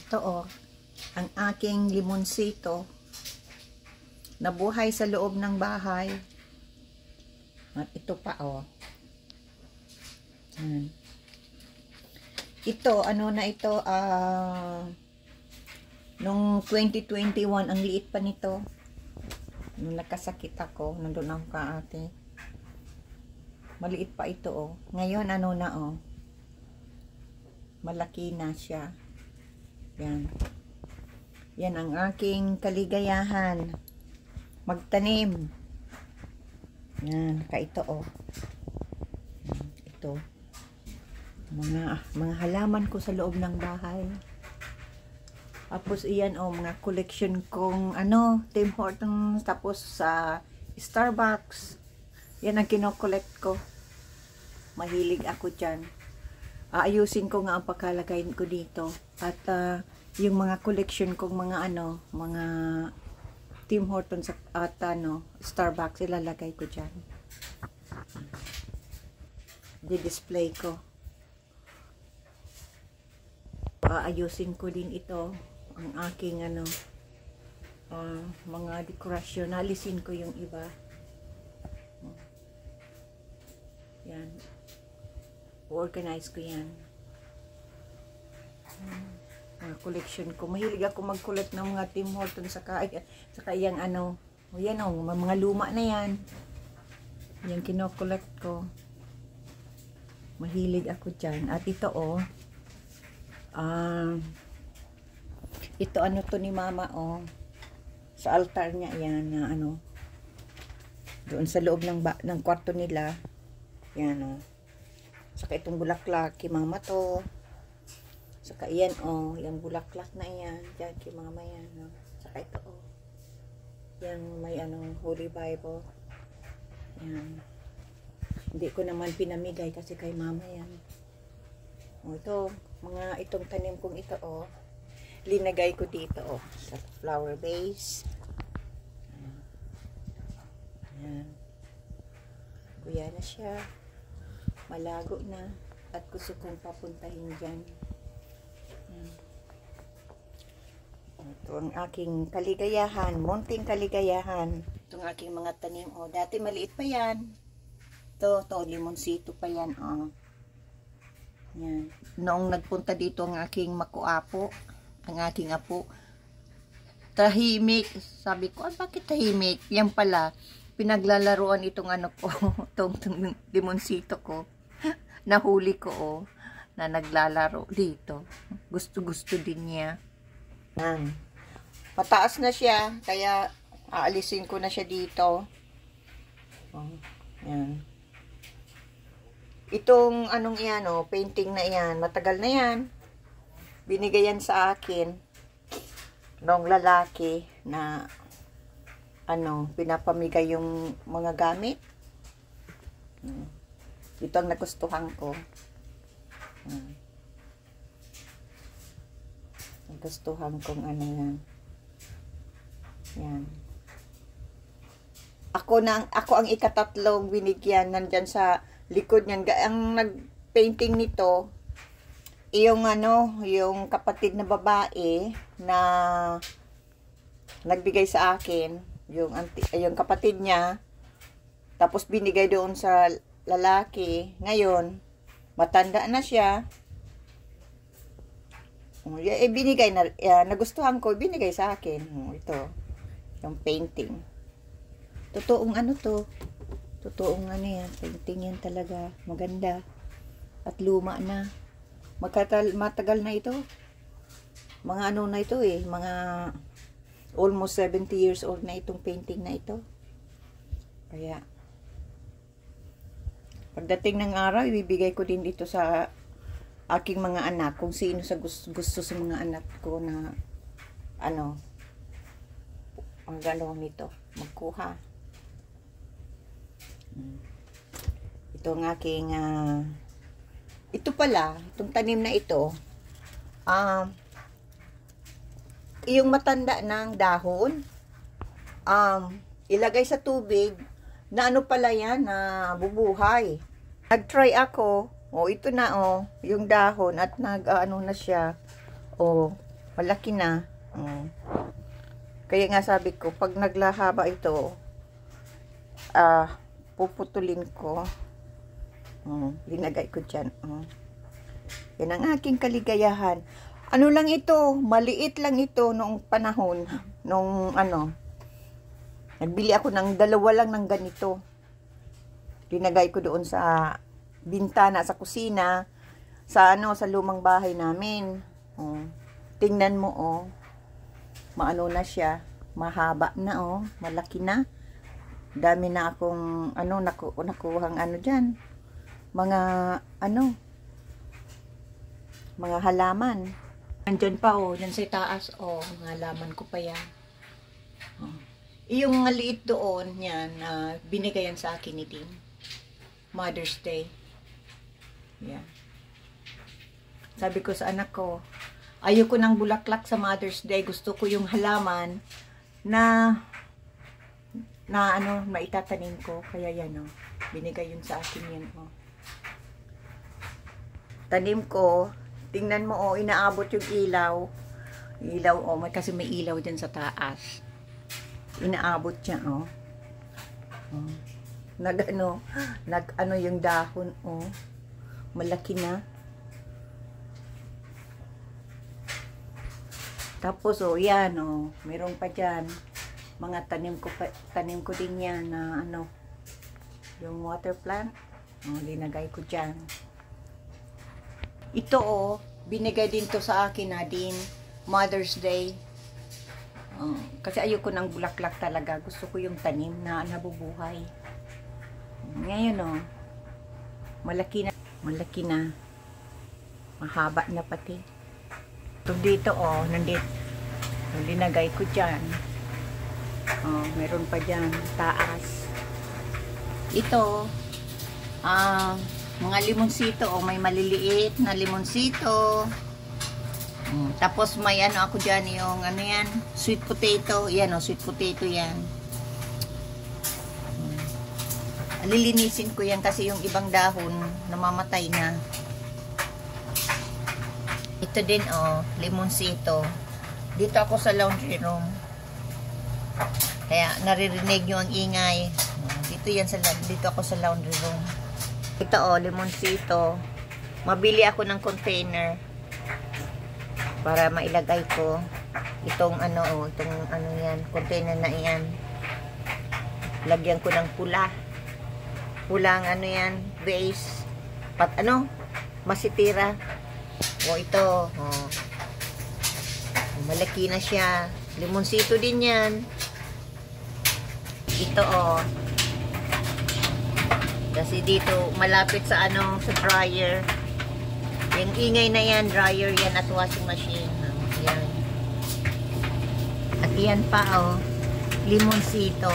Ito oh, ang aking limonsito. Nabuhay sa loob ng bahay. At ito pa oh. Ito, ano na ito, nung 2021, ang liit pa nito. Nung nagkasakit ako, nandun ako ka ate. Maliit pa ito oh. Ngayon, ano na oh. Malaki na siya. Yan. Yan ang aking kaligayahan. Magtanim. Yan, ito oh. Ito. Mga halaman ko sa loob ng bahay. Tapos iyan oh, mga collection kong ano, Tim Hortons, tapos sa Starbucks. Yan ang kino-collect ko. Mahilig ako diyan. Aayusin ko nga ang pagkalagay ko dito. At yung mga collection kong mga ano, mga Tim Hortons at ano, Starbucks ilalagay ko diyan. Di-display ko. Aayusin ko din ito, ang aking ano, mga dekorasyon. Alisin ko yung iba. Yan. Organize ko yan. Mga collection ko. Mahilig ako mag-collect ng mga Tim Hortons saka yung ano, yan o, mga luma na yan. Yan kino-collect ko. Mahilig ako dyan. At ito o, ito ano to ni mama oh, sa altar niya yan na ano, doon sa loob ng kwarto nila yan oh. Saka itong bulaklak kay mama to, saka yan oh, yung bulaklak na yan dyan kay mama yan oh. Saka ito oh, yan may anong Holy Bible yan, hindi ko naman pinamigay kasi kay mama yan oh. Ito mga itong tanim kong ito oh, linagay ko dito oh, sa flower vase. Ayan. Kuya na siya, malago na at gusto kong papuntahin dyan. Ayan. Ito ang aking kaligayahan, munting kaligayahan. Itong aking mga tanim oh, dati maliit pa yan. Ito limonsito pa yan oh. Yan. Noong nagpunta dito ang aking makuapo, ang aking apo, tahimik. Sabi ko, bakit tahimik? Yan pala, pinaglalaruan itong ano ko, itong limonsito ko. Nahuli ko oh, na naglalaro dito. Gusto din niya. Yan. Mataas na siya, kaya aalisin ko na siya dito. Oh, yan. Itong anong iyan oh, painting na iyan, matagal na yan. Binigay yan sa akin nung lalaki na ano, pinapamigay yung mga gamit. Ito ang nagustuhan ko. Nagustuhan kong ano yan. Yan. Ako ang ikatatlong binigyan nandyan sa likod niyan. Ang nag-painting nito, yung ano, yung kapatid na babae na nagbigay sa akin, yung kapatid niya, tapos binigay doon sa lalaki. Ngayon, matanda na siya. Binigay na, nagustuhan ko, binigay sa akin. Ito, yung painting. Totoong ano to. Totoong ano yan, painting yan talaga, maganda. At luma na. Matagal na ito. Mga ano na ito eh, mga almost 70 years old na itong painting na ito. Kaya, pagdating ng araw, ibibigay ko din dito sa aking mga anak, kung sino sa gusto sa mga anak ko na, ano, ang gano'n nito, magkuha. Ito ang aking ito pala, itong tanim na ito, yung matanda ng dahon, ilagay sa tubig na ano pala yan, na bubuhay. Nag-try ako, ito na yung dahon at ano na siya, Malaki na. Kaya nga sabi ko, pag naglahaba ito, puputulin ko. Linagay ko dyan. Yan ang aking kaligayahan. Ano lang ito, maliit lang ito noong panahon. Nung nagbili ako ng 2 lang ng ganito. Linagay ko doon sa bintana, sa kusina, sa lumang bahay namin. Tingnan mo, maano na siya, mahaba na, malaki na. Dami na akong nakuhang diyan. Mga mga halaman. Andyan pa, dyan sa taas, mga halaman ko pa yan. Yung mga liit doon, yan, binigayan sa akin ni Dean. Mother's Day. Yan. Sabi ko sa anak ko, ayoko ng bulaklak sa Mother's Day. Gusto ko yung halaman na maitatanim ko. Kaya yan, binigay yun sa akin yan, Tanim ko. Tingnan mo, inaabot yung ilaw. Kasi may ilaw dyan sa taas. Inaabot siya, nag yung dahon, malaki na. Tapos, yan, meron pa dyan. Mga tanim ko din yan na, yung water plant. Linagay ko dyan. Ito, binigay din to sa akin na din, Mother's Day. Kasi ayoko ng bulaklak talaga. Gusto ko yung tanim na nabubuhay. Ngayon, malaki na. Mahaba na pati. Ito dito, nandito. Linagay ko dyan. Meron pa dyan, taas. Ito, mga limonsito, may maliliit na limonsito. Tapos may ako dyan, yung yan, sweet potato. Yan, sweet potato yan. Lilinisin ko yan kasi yung ibang dahon namamatay na. Ito din, limonsito. Dito ako sa laundry room. Kaya naririnig nyo ang ingay. Dito ako sa laundry room. Ito, limonsito. Mabili ako ng container para mailagay ko itong yan, container na iyan. Lagyan ko ng pulang yan, base. Masitira. Ito, malaki na siya. Limonsito din yan. Ito, kasi dito, malapit sa sa dryer. Yung ingay na yan, dryer yan at washing machine. Yan. At yan pa, limonsito.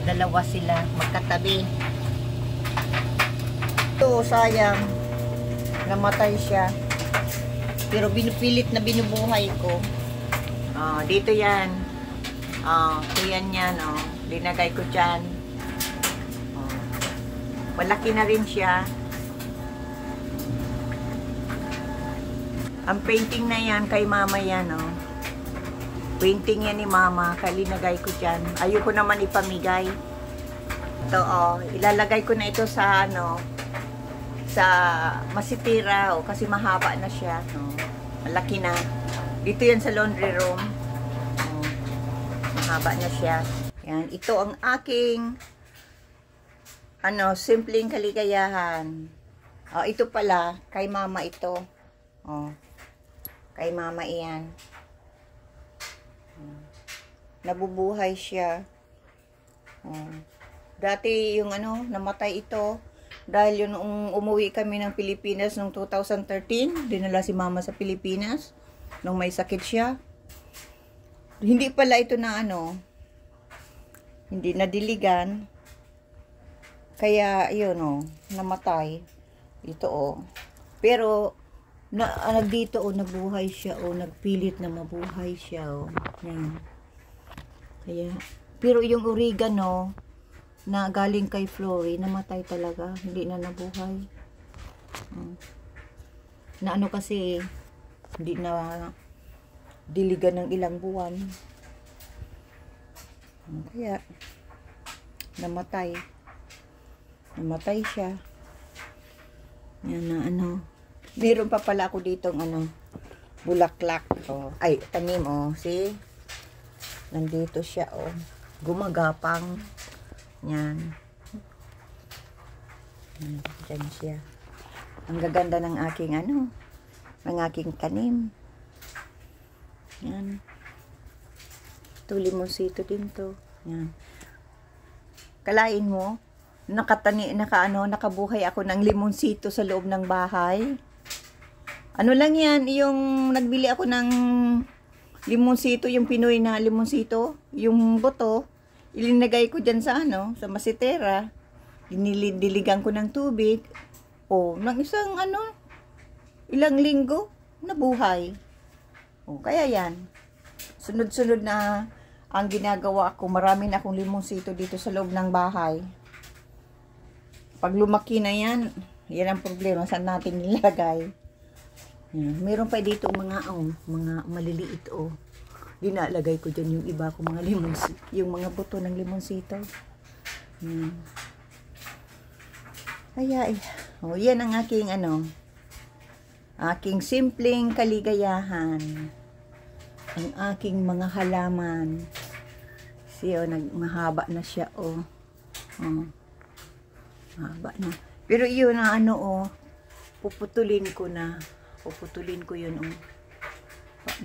Dalawa sila, magkatabi. Ito, sayang. Namatay siya. Pero pinupilit na binubuhay ko. Dito yan. Ito yan. Linagay ko dyan. Malaki na rin siya. Ang painting na yan, kay mama yan, Painting yan ni mama, kaya linagay ko dyan. Ayoko naman ipamigay. Ito, ilalagay ko na ito sa, sa masitira, kasi mahaba na siya, Malaki na. Dito yan sa laundry room. Mahaba na siya. Yan, ito ang aking simpleng kaligayahan. Ito pala, kay mama ito. Kay mama iyan. Nabubuhay siya. Dati yung namatay ito. Dahil yun, umuwi kami ng Pilipinas noong 2013. Dinala si mama sa Pilipinas. Nung may sakit siya. Hindi pala ito na hindi nadiligan. Kaya, yun, namatay. Ito, Pero, dito, nabuhay siya, nagpilit na mabuhay siya, Yan. Kaya, pero yung oregano, na galing kay Flory, namatay talaga. Hindi na nabuhay. na ano kasi hindi na diligan ng ilang buwan. Kaya namatay siya. Yan na ano. Meron pa pala ako ditong ano, bulaklak. Oh, ay, tanim oh, see? Nandito siya oh. Gumagapang. Yan. Diyan siya. Ang gaganda ng aking ano, ng aking tanim. Yan. Ito, limonsito din to. Yan. Kalain mo, nakabuhay ako ng limonsito sa loob ng bahay. Ano lang yan, yung nagbili ako ng limonsito, yung Pinoy na limonsito, yung buto, ilinagay ko dyan sa ano, sa masitera. Diligan ko ng tubig. O, ng isang ano, ilang linggo, nabuhay. O, kaya yan. Sunod-sunod na ang ginagawa ko, marami na akong limonsito dito sa loob ng bahay. Pag lumaki na yan, yan ang problema, saan natin nilagay. Yan. Meron pa dito mga maliliit oh. Dinalagay ko dyan yung iba ko mga limonsito, yung mga buto ng limonsito. Yan. Kaya oh, yan ang aking ano, aking simpleng kaligayahan. Ang aking mga halaman. See, oh, mahaba na siya, oh. Oh. Mahaba na. Pero yun na ano, oh. Puputulin ko na. Puputulin ko yun, oh.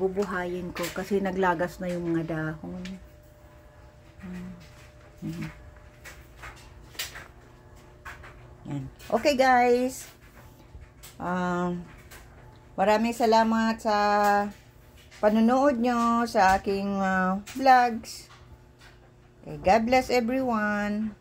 Bubuhayin ko kasi naglagas na yung mga dahon. Yan. Okay, guys. Maraming salamat sa panonood nyo sa aking vlogs. Okay, God bless everyone.